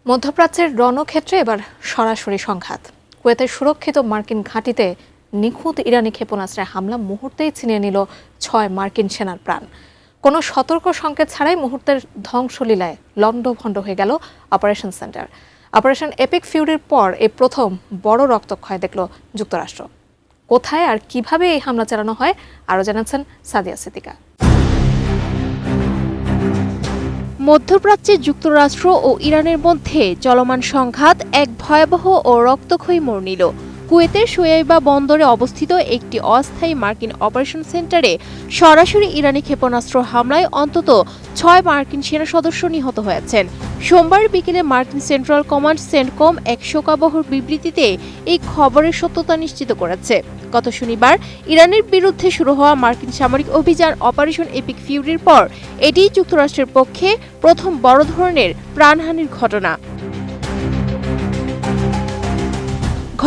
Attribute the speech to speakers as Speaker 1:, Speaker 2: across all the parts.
Speaker 1: মধ্যপ্রাচ্যের রণক্ষেত্রে এবার সরাসরি সংঘাত। কুয়েতের সুরক্ষিত মার্কিন ঘাঁটিতে নিখুঁত ইরানি ক্ষেপণাস্ত্রের হামলা মুহূর্তেই ছিনিয়ে নিল ৬ মার্কিন সেনার প্রাণ। কোনো সতর্ক সংকেত ছাড়াই মুহূর্তের ধ্বংসলীলায় লণ্ডভণ্ড হয়ে গেল অপারেশন সেন্টার। অপারেশন এপিক ফিউরির পর এই প্রথম বড় রক্তক্ষয় দেখল যুক্তরাষ্ট্র। কোথায় আর কিভাবে এই হামলা চালানো হয় আরও জানাচ্ছেন সাদিয়া সিদ্দিকা।
Speaker 2: মধ্যপ্রাচ্যে যুক্তরাষ্ট্র ও ইরানের মধ্যে চলমান সংঘাত এক ভয়াবহ ও রক্তক্ষয়ী মোড় নিল। কুয়েতের শুয়াইবা বন্দরে অবস্থিত একটি অস্থায়ী মার্কিন অপারেশন সেন্টারে সরাসরি ইরানি ক্ষেপণাস্ত্র হামলায় অন্তত ৬ মার্কিন সেনা সদস্য নিহত হয়েছেন। সোমবার বিকেলে মার্কিন সেন্ট্রাল কমান্ড সেন্টকম এক শোকাবহ বিবৃতিতে এই খবরের সত্যতা নিশ্চিত করেছে। গত শনিবার ইরানের বিরুদ্ধে শুরু হওয়া মার্কিন সামরিক অভিযান অপারেশন এপিক ফিউরির পর এটি যুক্তরাষ্ট্রের পক্ষে প্রথম বড় ধরনের প্রাণহানির ঘটনা।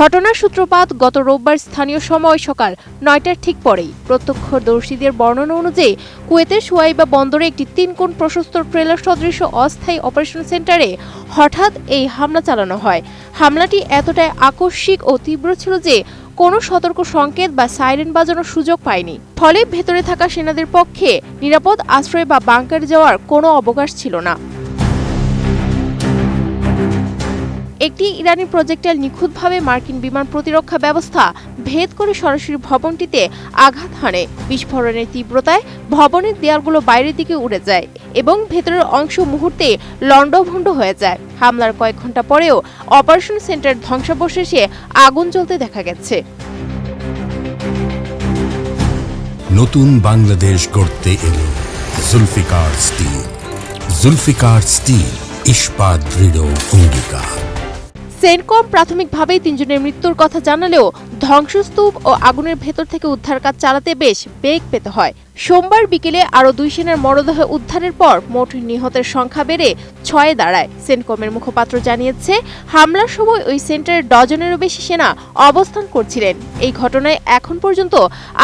Speaker 2: ঘটনার সূত্রপাত গত রোববার স্থানীয় সময় সকাল ৯টার ঠিক পরেই। প্রত্যক্ষদর্শীদের বর্ণনা অনুযায়ী কুয়েতের শুয়াইবা বন্দরে একটি ৩ কোণ প্রশস্ত ট্রেলার সদৃশ অস্থায়ী অপারেশন সেন্টারে হঠাৎ এই হামলা চালানো হয়। হামলাটি এতটাই আকস্মিক ও তীব্র ছিল যে কোনো সতর্ক সংকেত বা সাইরেন বাজানোর সুযোগ পায়নি। ফলে ভেতরে থাকা সেনাদের পক্ষে নিরাপদ আশ্রয় বা বাংকারে যাওয়ার কোনো অবকাশ ছিল না। একটি ইরানি প্রজেক্টাইল নিখুঁতভাবে মার্কিন বিমান প্রতিরক্ষা ব্যবস্থা ভেদ করে সরাসরি ভবনটিতে আঘাত হানে। বিস্ফোরণের তীব্রতায় ভবনের দেয়ালগুলো বাইরের দিকে উড়ে যায় এবং ভেতরের অংশ মুহূর্তে লণ্ডভণ্ড হয়ে যায়। হামলার কয়েক ঘন্টা পরেও অপারেশন সেন্টার ধ্বংসাবশেষে আগুন জ্বলতে দেখা গেছে।
Speaker 3: নতুন বাংলাদেশ গড়তে এলো জুলফিকার স্টিল। জুলফিকার স্টিল, ইস্পাত দৃঢ় অঙ্গীকার।
Speaker 2: সেন্টকম প্রাথমিকভাবেই ৩ জনের মৃত্যুর কথা জানালেও ধ্বংসস্তূপ ও আগুনের ভেতর থেকে উদ্ধার কাজ চালাতে বেশ বেগ পেতে হয়। সোমবার বিকেলে আরও ২ সেনার মরদেহ উদ্ধারের পর মোট নিহতের সংখ্যা বেড়ে ৬-এ দাঁড়ায়। সেন্টকমের মুখপাত্র জানিয়েছে, হামলার সময় ওই সেন্টারে ডজনেরও বেশি সেনা অবস্থান করছিলেন। এই ঘটনায় এখন পর্যন্ত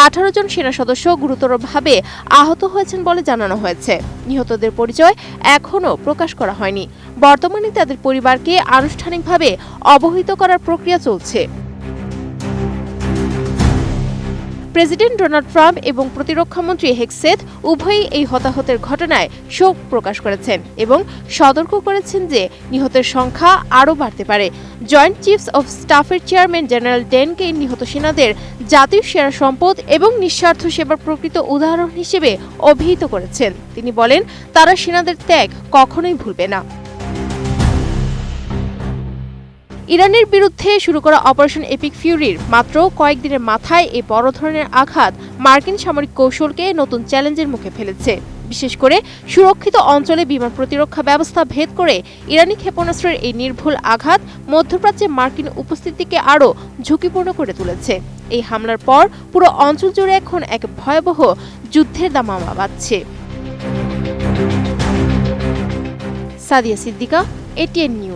Speaker 2: ১৮ জন সেনা সদস্য গুরুতরভাবে আহত হয়েছেন বলে জানানো হয়েছে। নিহতদের পরিচয় এখনও প্রকাশ করা হয়নি। বর্তমানে তাদের পরিবারকে আনুষ্ঠানিকভাবে অবহিত করার প্রক্রিয়া চলছে। প্রেসিডেন্ট ডোনাল্ড ট্রাম্প এবং প্রতিরক্ষামন্ত্রী হেগসেথ উভয়ই এই হতাহতের ঘটনায় শোক প্রকাশ করেছেন এবং সতর্ক করেছেন যে নিহতের সংখ্যা আরও বাড়তে পারে। জয়েন্ট চিফস অব স্টাফের চেয়ারম্যান জেনারেল ড্যান কেইন নিহত সেনাদের জাতীয় সেরা সম্পদ এবং নিঃস্বার্থ সেবার প্রকৃত উদাহরণ হিসেবে অভিহিত করেছেন। তিনি বলেন, তারা সেনাদের ত্যাগ কখনোই ভুলবে না। ইরানের বিরুদ্ধে শুরু করা অপারেশন এপিক ফিউরির মাত্র কয়েকদিনের মাথায় এই বড় ধরনের আঘাত মার্কিন সামরিক কৌশলকে নতুন চ্যালেঞ্জের মুখে ফেলেছে। বিশেষ করে সুরক্ষিত অঞ্চলে বিমান প্রতিরক্ষা ব্যবস্থা ভেদ করে ইরানি ক্ষেপণাস্ত্রের এই নির্ভুল আঘাত মধ্যপ্রাচ্যে মার্কিন উপস্থিতিকে আরও ঝুঁকিপূর্ণ করে তুলেছে। এই হামলার পর পুরো অঞ্চল জুড়ে এখন এক ভয়াবহ যুদ্ধের দামামা বাজছে। Sadia Siddika, ATN news.